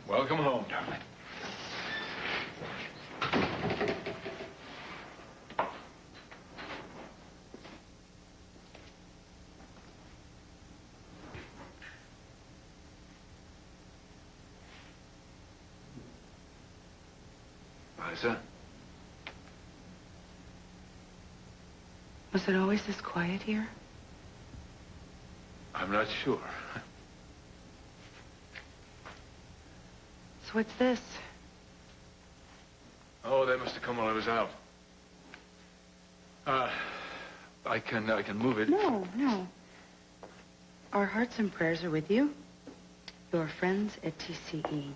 Welcome home, darling. Liza? Was it always this quiet here? I'm not sure. So what's this? Oh, that must have come while I was out. I can move it. No, no. Our hearts and prayers are with you. Your friends at TCE.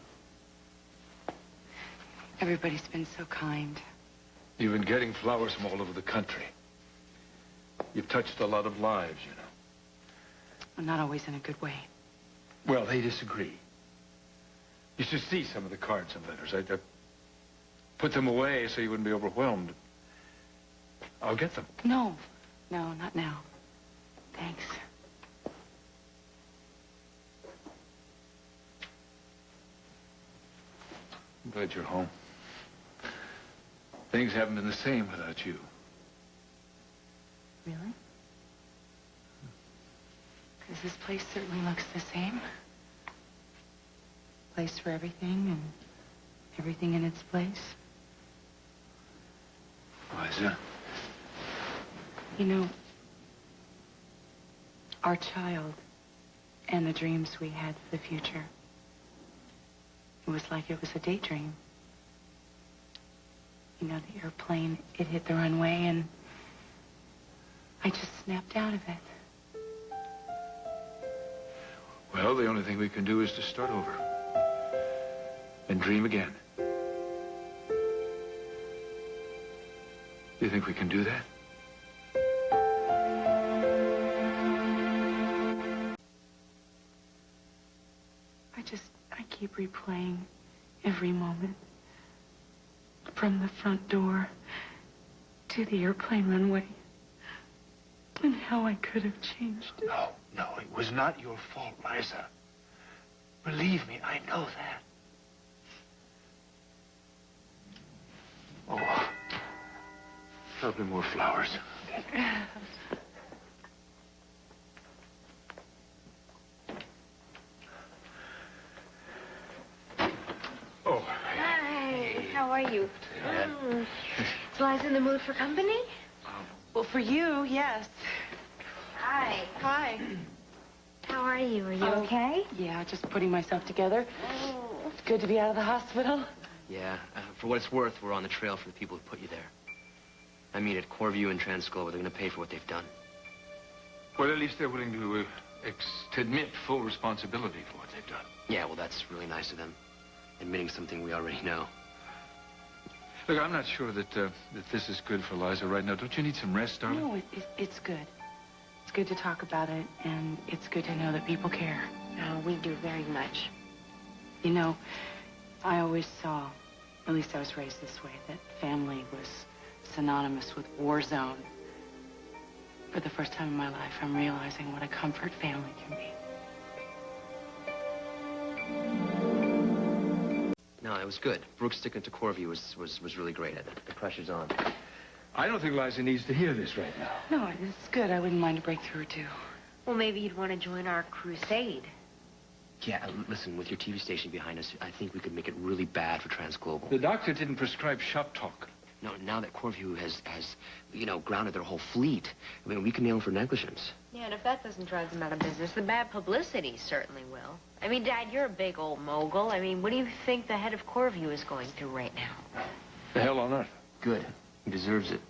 Everybody's been so kind. You've been getting flowers from all over the country. You've touched a lot of lives, you know. Well, not always in a good way. Well, they disagree. You should see some of the cards and letters. I put them away so you wouldn't be overwhelmed. I'll get them. No, no, not now. Thanks. I'm glad you're home. Things haven't been the same without you. Really? Because this place certainly looks the same. Place for everything and everything in its place. Liza? You know, our child and the dreams we had for the future. It was like it was a daydream. You know, the airplane, it hit the runway and I just snapped out of it. Well, the only thing we can do is to start over. And dream again. Do you think we can do that? I keep replaying every moment. From the front door to the airplane runway. And how I could have changed it. No, it was not your fault, Liza. Believe me, I know that. Oh, there'll be more flowers. Oh. Hi, how are you? Is Liza in the mood for company? Well, for you, yes. Hi. Hi. How are you? Are you okay? Yeah, just putting myself together. It's good to be out of the hospital. Yeah, for what it's worth, we're on the trail for the people who put you there. I mean, at Corview and Transglobal, they're going to pay for what they've done. Well, at least they're willing to admit full responsibility for what they've done. Yeah, well, that's really nice of them. Admitting something we already know. Look, I'm not sure that this is good for Liza right now. Don't you need some rest, darling? No, it's good. It's good to talk about it, and it's good to know that people care. Oh, we do very much. You know, I always saw, at least I was raised this way, that family was synonymous with war zone. For the first time in my life, I'm realizing what a comfort family can be. No, it was good. Brooke sticking to Corview was really great. The pressure's on. I don't think Liza needs to hear this right now. No, it's good. I wouldn't mind a breakthrough or two. Well, maybe you'd want to join our crusade. Yeah, listen, with your TV station behind us, I think we could make it really bad for Transglobal. The doctor didn't prescribe shop talk. No, now that Corview has you know, grounded their whole fleet, I mean, we can nail them for negligence. Yeah, and if that doesn't drive them out of business, the bad publicity certainly will. I mean, Dad, you're a big old mogul. I mean, what do you think the head of Corview is going through right now? The hell on earth. Good. He deserves it.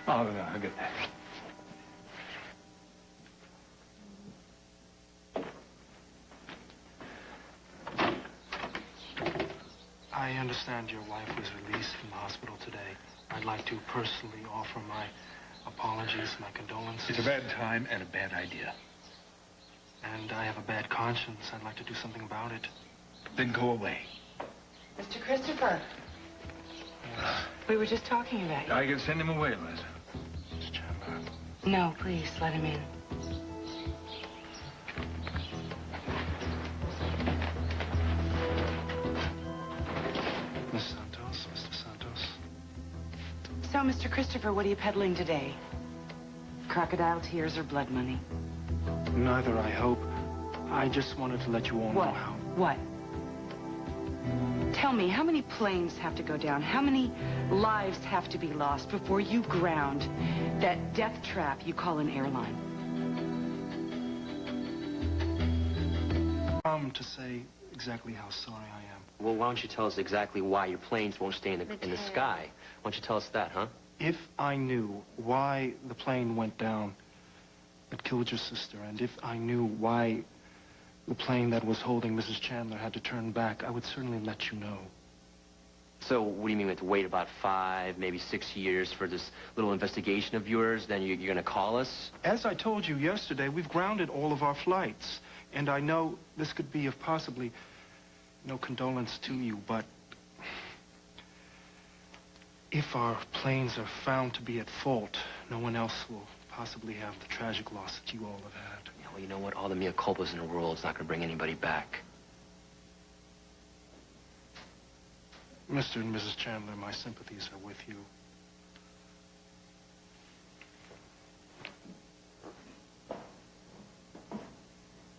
Oh, no, I'll get that. I understand your wife was released from the hospital today. I'd like to personally offer my apologies, my condolences. It's a bad time and a bad idea. And I have a bad conscience. I'd like to do something about it. Then go away. Mr. Christopher. We were just talking about you. I can send him away, Liza. Mr. Chandler. No, please, let him in. So, Mr. Christopher, what are you peddling today? Crocodile tears or blood money? Neither, I hope. I just wanted to let you all know how... What? Tell me, how many planes have to go down? How many lives have to be lost before you ground that death trap you call an airline? To say exactly how sorry I am. Well, why don't you tell us exactly why your planes won't stay in the sky? Why don't you tell us that, huh? If I knew why the plane went down that killed your sister, and if I knew why the plane that was holding Mrs. Chandler had to turn back, I would certainly let you know. So, what do you mean we have to wait about 5, maybe 6 years for this little investigation of yours? Then you're going to call us? As I told you yesterday, we've grounded all of our flights. And I know this could be of possibly no condolence to you, but if our planes are found to be at fault, no one else will possibly have the tragic loss that you all have had. Yeah, well, you know what? All the mea culpas in the world is not going to bring anybody back. Mr. and Mrs. Chandler, my sympathies are with you.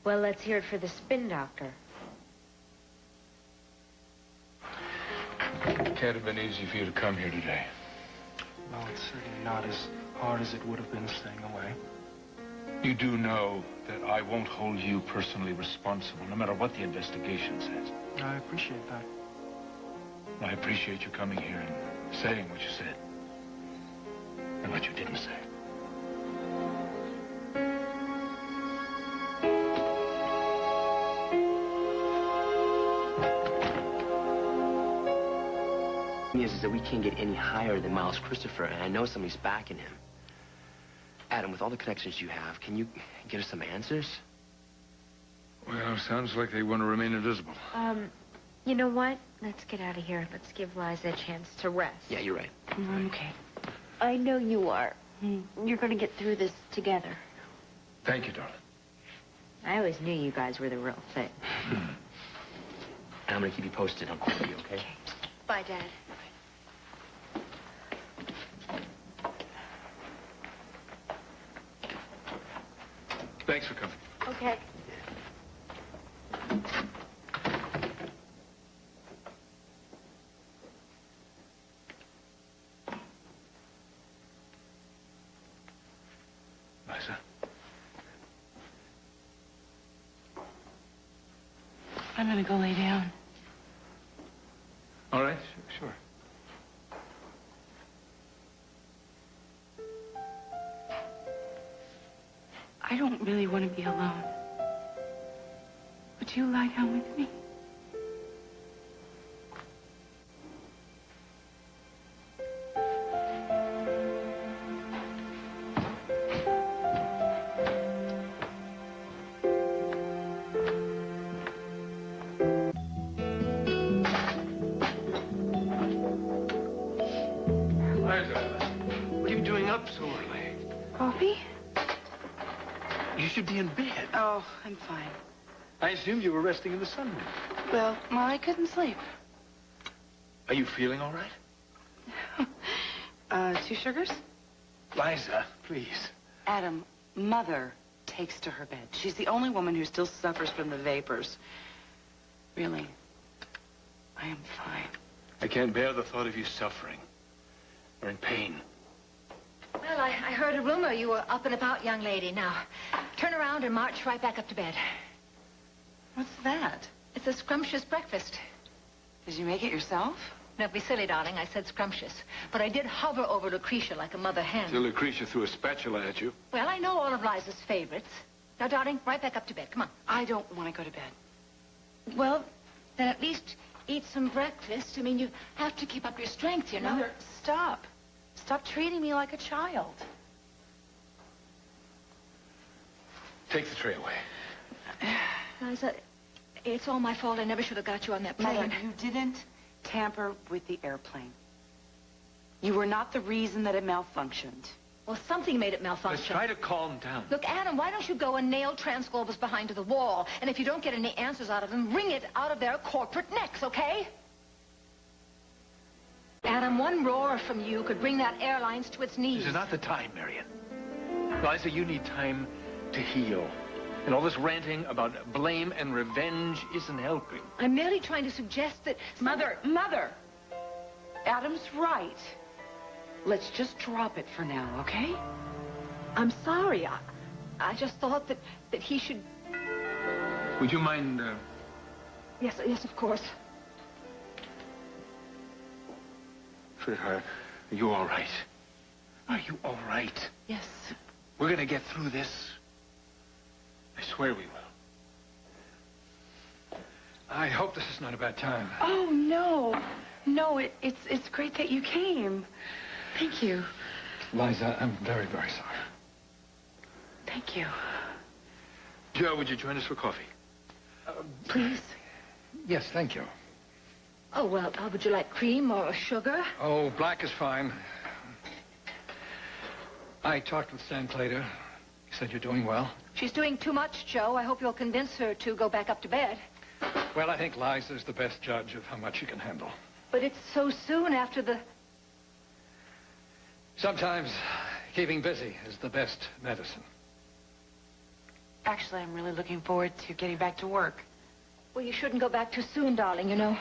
Well, let's hear it for the spin doctor. It can't have been easy for you to come here today. Well, it's certainly not as hard as it would have been staying away. You do know that I won't hold you personally responsible, no matter what the investigation says. I appreciate that. I appreciate you coming here and saying what you said. And what you didn't say. Is that we can't get any higher than Miles Christopher, and I know somebody's backing him. Adam, with all the connections you have, can you get us some answers? Well, sounds like they want to remain invisible. You know what? Let's get out of here. Let's give Liza a chance to rest. Yeah, you're right. I'm okay. I know you are. You're going to get through this together. Thank you, darling. I always knew you guys were the real thing. And I'm going to keep you posted on Colby, okay? Bye, Dad. Thanks for coming. Okay. Liza. I'm gonna go lay down. All right, sure. I don't really want to be alone. Would you lie down with me? What are you doing up so early? Coffee? You should be in bed. Oh, I'm fine. I assumed you were resting in the sunroom. Well, I couldn't sleep. Are you feeling all right? 2 sugars? Liza, please. Adam, Mother takes to her bed. She's the only woman who still suffers from the vapors. Really, I am fine. I can't bear the thought of you suffering or in pain. Well, I heard a rumor you were up and about, young lady. Now, turn around and march right back up to bed. What's that? It's a scrumptious breakfast. Did you make it yourself? Don't be silly, darling. I said scrumptious. But I did hover over Lucretia like a mother hen. Till Lucretia threw a spatula at you. Well, I know all of Liza's favorites. Now, darling, right back up to bed. Come on. I don't want to go to bed. Well, then at least eat some breakfast. I mean, you have to keep up your strength, you know. Mother, stop. Stop treating me like a child. Take the tray away. Liza, it's all my fault. I never should have got you on that plane. Mother, you didn't tamper with the airplane. You were not the reason that it malfunctioned. Well, something made it Let's malfunction. try to calm down. Look, Adam, why don't you go and nail Transglobus behind to the wall? And if you don't get any answers out of them, wring it out of their corporate necks, okay? Adam, one roar from you could bring that airlines to its knees. This is not the time, Marion. Liza, you need time to heal. And all this ranting about blame and revenge isn't helping. I'm merely trying to suggest that... Mother! Adam's right. Let's just drop it for now, okay? I'm sorry. I just thought that he should... Would you mind, Yes, of course. Sweetheart, are you all right? Are you all right? Yes. We're gonna get through this. I swear we will. I hope this is not a bad time. Oh, no. No, it's great that you came. Thank you. Liza, I'm very, very sorry. Thank you. Joe, would you join us for coffee? Please? Yes, thank you. Oh, well, would you like cream or sugar? Oh, black is fine. I talked with Stan Clater. He said you're doing well. She's doing too much, Joe. I hope you'll convince her to go back up to bed. Well, I think Liza's the best judge of how much she can handle. But it's so soon after the... Sometimes keeping busy is the best medicine. Actually, I'm really looking forward to getting back to work. Well, you shouldn't go back too soon, darling, you know.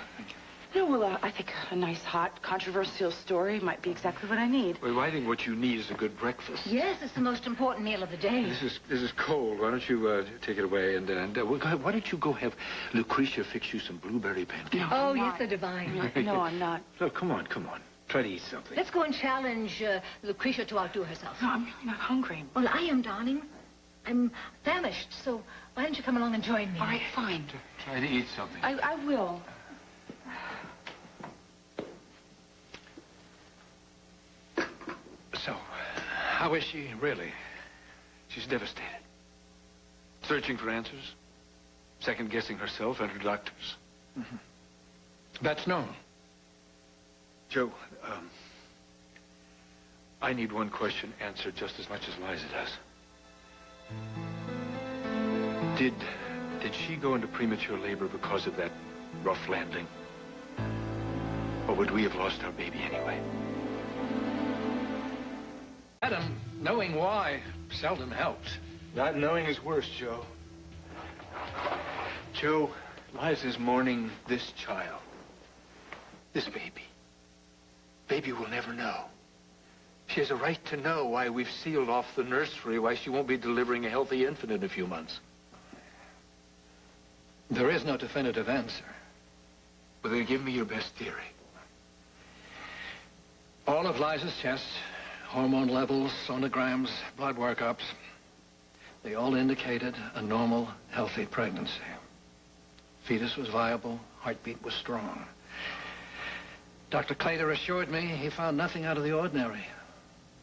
No, well, I think a nice, hot, controversial story might be exactly what I need. Well, I think what you need is a good breakfast. Yes, it's the most important meal of the day. This is cold. Why don't you take it away and why don't you go have Lucretia fix you some blueberry pancakes? Oh, yes, they're divine. No, I'm not. Look, come on. Try to eat something. Let's go and challenge Lucretia to outdo herself. No, I'm really not hungry. Well, I am, darling. I'm famished, so why don't you come along and join me? All right, fine. Try to eat something. I will. So, how is she really? She's devastated. Searching for answers. Second-guessing herself and her doctors. Mm-hmm. That's known. Joe, I need one question answered just as much as Liza does. Did she go into premature labor because of that rough landing? Or would we have lost our baby anyway? Adam, knowing why seldom helps. Not knowing is worse, Joe. Joe, Liza's mourning this child. This baby. Baby will never know. She has a right to know why we've sealed off the nursery, why she won't be delivering a healthy infant in a few months. There is no definitive answer. Well, then give me your best theory. All of Liza's tests, hormone levels, sonograms, blood workups, they all indicated a normal, healthy pregnancy. Fetus was viable, heartbeat was strong. Dr. Clater assured me he found nothing out of the ordinary.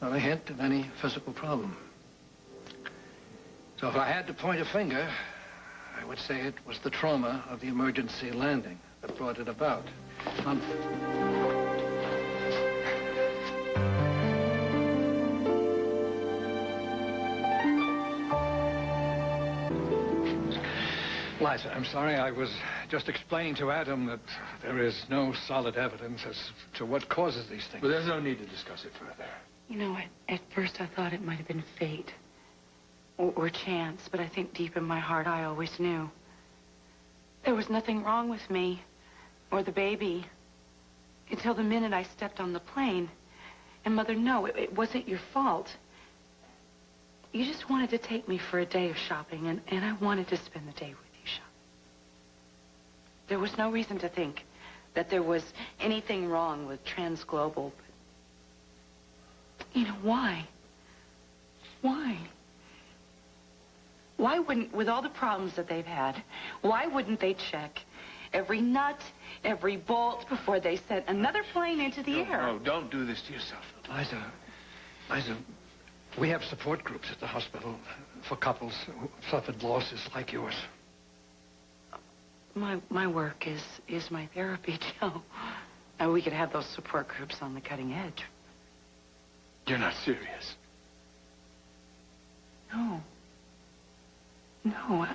Not a hint of any physical problem. So if I had to point a finger, I would say it was the trauma of the emergency landing that brought it about. Liza, I'm sorry. I was just explaining to Adam that there is no solid evidence as to what causes these things. But there's no need to discuss it further. You know, at first I thought it might have been fate or chance, but I think deep in my heart I always knew. There was nothing wrong with me or the baby until the minute I stepped on the plane. And Mother, no, it wasn't your fault. You just wanted to take me for a day of shopping, and I wanted to spend the day with you shopping. There was no reason to think that there was anything wrong with Transglobal. But, you know, why? Why? Why wouldn't, with all the problems that they've had, why wouldn't they check every nut, every bolt before they sent another plane into the air? No, don't do this to yourself. Liza, we have support groups at the hospital for couples who suffered losses like yours. My work is my therapy, Joe. And we could have those support groups on the cutting edge. You're not serious. No. No,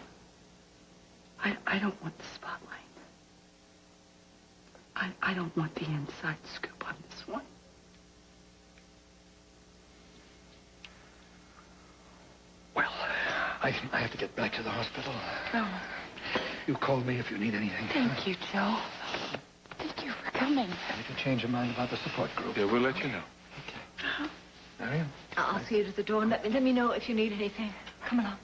I don't want the spotlight. I don't want the inside scoop on this one. Well, I have to get back to the hospital. No. You call me if you need anything. Thank you, Joe. Thank you for coming. And if you change your mind about the support group. Yeah, we'll let you know. Okay. Marion? I'll see you to the door and let me know if you need anything. Come along.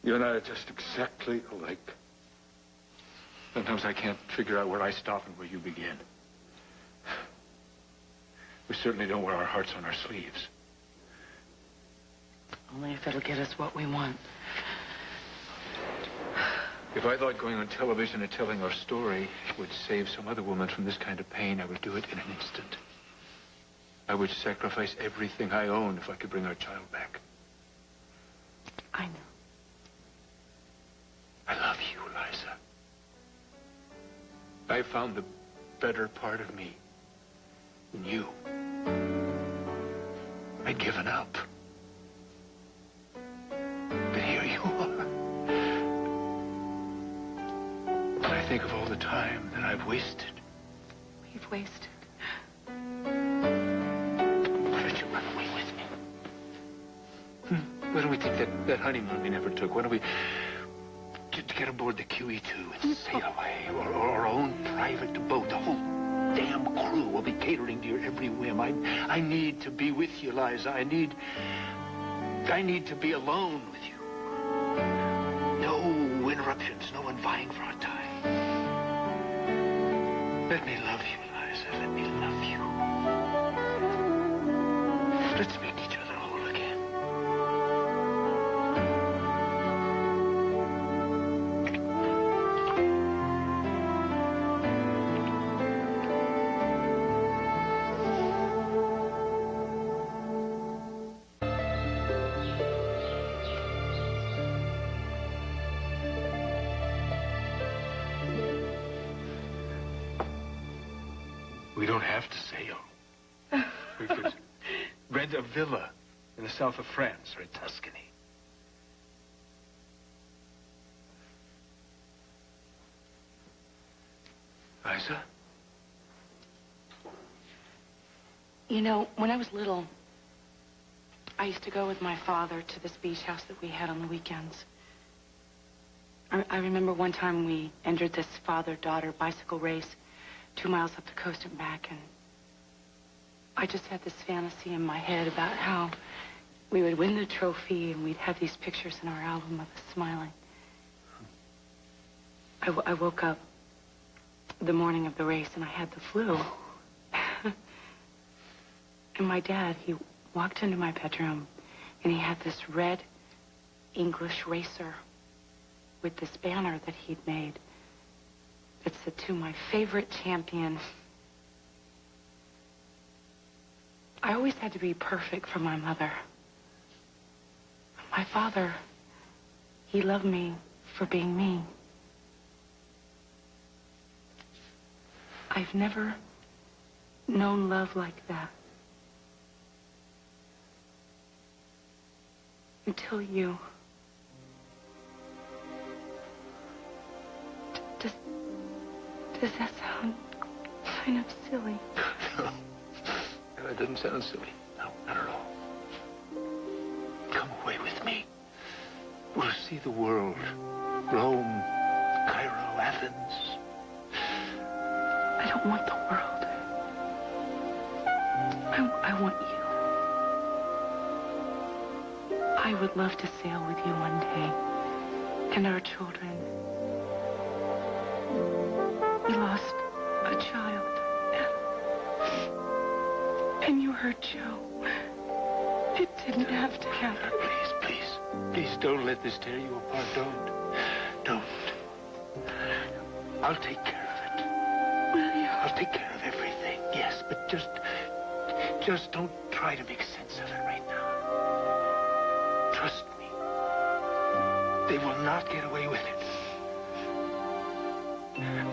You and I are just exactly alike. Sometimes I can't figure out where I stop and where you begin. We certainly don't wear our hearts on our sleeves. Only if it'll get us what we want. If I thought going on television and telling our story would save some other woman from this kind of pain, I would do it in an instant. I would sacrifice everything I own if I could bring our child back. I know. I love you, Liza. I found the better part of me in you. I'd given up. But here you are. And I think of all the time that I've wasted. We've wasted. Why don't you run away with me? Why don't we take that honeymoon we never took? Why don't we get aboard the QE2 and sail away? Or our own private boat. The whole damn crew will be catering to your every whim. I need to be with you, Liza. I need to be alone with you. No interruptions, no one vying for our time. Let me love you, Liza. Let me love you. Let's make each other whole again. We don't have to sail. We could rent a villa in the south of France or in Tuscany. Liza? You know, when I was little, I used to go with my father to this beach house that we had on the weekends. I remember one time we entered this father-daughter bicycle race 2 miles up the coast and back, and I just had this fantasy in my head about how we would win the trophy and we'd have these pictures in our album of us smiling. I woke up the morning of the race and I had the flu. And my dad, he walked into my bedroom and he had this red English racer with this banner that he'd made. It said, "To my favorite champion." I always had to be perfect for my mother. My father, he loved me for being me. I've never known love like that. Until you. Does that sound kind of silly? No, it doesn't sound silly. No, not at all. Come away with me. We'll see the world. Rome, Cairo, Athens. I don't want the world. I want you. I would love to sail with you one day. And our children. We lost a child. And you hurt Joe. It didn't have to happen. Please don't let this tear you apart. Don't. I'll take care of it. Will you? I'll take care of everything. Yes, but just don't try to make sense of it right now. Trust me. They will not get away with it.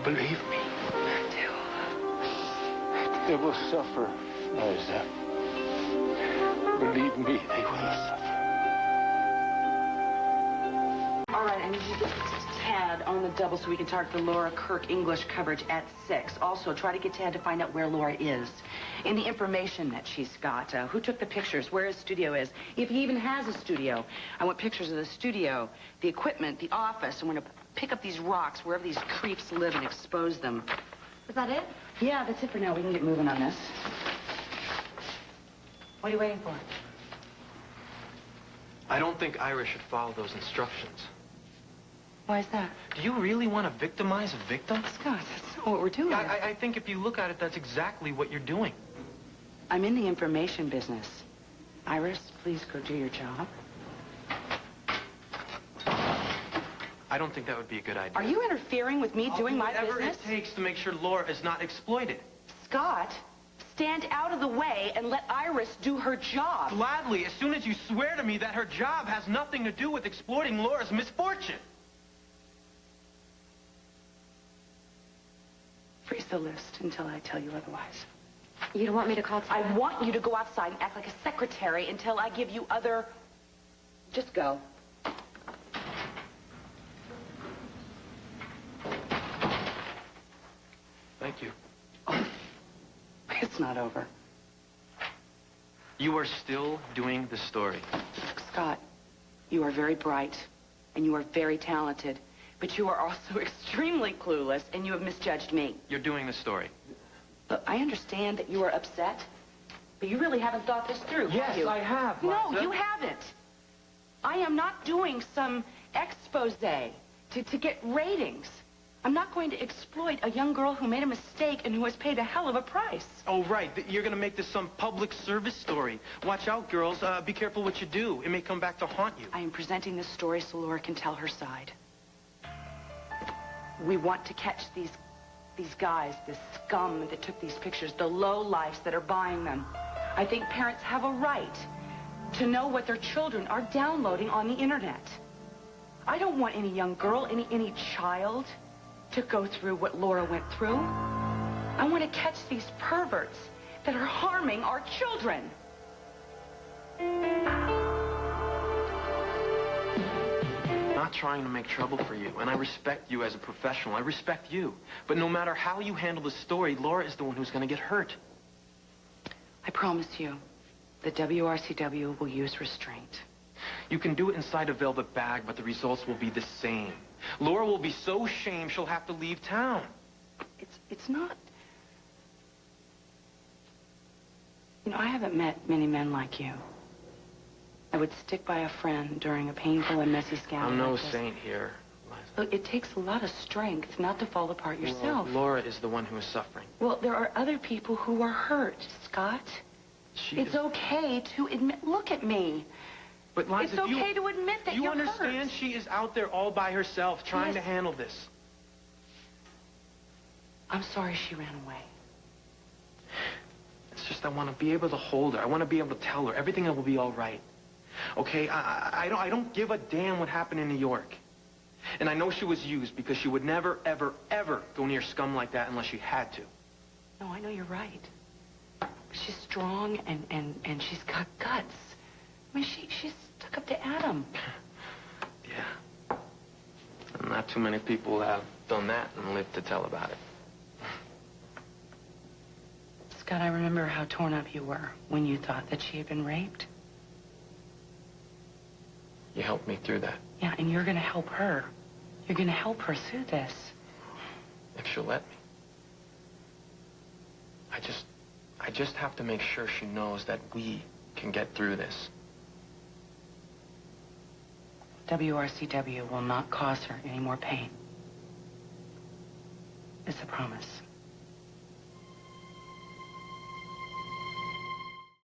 Believe me. They will suffer, Liza. Believe me, they will suffer. All right, I need you to get 10. ad on the double so we can target the Laura Kirk English coverage at 6. Also, try to get Ted to find out where Laura is. In the information that she's got, who took the pictures, where his studio is, if he even has a studio. I want pictures of the studio, the equipment, the office. I'm going to pick up these rocks wherever these creeps live and expose them. Is that it? Yeah, that's it for now. We can get moving on this. What are you waiting for? I don't think Ira should follow those instructions. Why is that? Do you really want to victimize a victim? Scott, that's not what we're doing. I think if you look at it, that's exactly what you're doing. I'm in the information business. Iris, please go do your job. I don't think that would be a good idea. Are you interfering with me doing my business? Whatever it takes to make sure Laura is not exploited. Scott, stand out of the way and let Iris do her job. Gladly, as soon as you swear to me that her job has nothing to do with exploiting Laura's misfortune. Freeze the list until I tell you otherwise. You don't want me to call I want you to go outside and act like a secretary until I give you other... Just go. Thank you. Oh, it's not over. You are still doing the story. Scott, you are very bright, and you are very talented, but you are also extremely clueless, and you have misjudged me. You're doing the story. Look, I understand that you are upset, but you really haven't thought this through, have you? Yes, I have, Liza. No, you haven't. I am not doing some expose to get ratings. I'm not going to exploit a young girl who made a mistake and who has paid a hell of a price. Oh, right. You're going to make this some public service story. Watch out, girls. Be careful what you do. It may come back to haunt you. I am presenting this story so Laura can tell her side. We want to catch these guys, this scum that took these pictures, the low-lifes that are buying them. I think parents have a right to know what their children are downloading on the internet. I don't want any young girl, any child to go through what Laura went through. I want to catch these perverts that are harming our children. Not trying to make trouble for you, and I respect you as a professional. I respect you. But no matter how you handle the story, Laura is the one who's going to get hurt. I promise you, the WRCW will use restraint. You can do it inside a velvet bag, but the results will be the same. Laura will be so ashamed she'll have to leave town. It's not... You know, I haven't met many men like you. I would stick by a friend during a painful and messy scandal. I'm no like this. saint here, Liza. Look, it takes a lot of strength not to fall apart yourself. Well, Laura is the one who is suffering. Well, there are other people who are hurt, Scott. It's okay to admit... Look at me. But Liza, it's okay to admit that you're hurt. You understand she is out there all by herself trying to handle this. I'm sorry she ran away. It's just I want to be able to hold her. I want to be able to tell her everything will be all right. Okay? I don't give a damn what happened in New York. And I know she was used because she would never, ever, ever go near scum like that unless she had to. No, I know you're right. But she's strong and she's got guts. I mean, she stuck up to Adam. Yeah. And not too many people have done that and lived to tell about it. Scott, I remember how torn up you were when you thought that she had been raped. You helped me through that. Yeah, and you're going to help her. You're going to help her through this. If she'll let me. I just have to make sure she knows that we can get through this. WRCW will not cause her any more pain. It's a promise.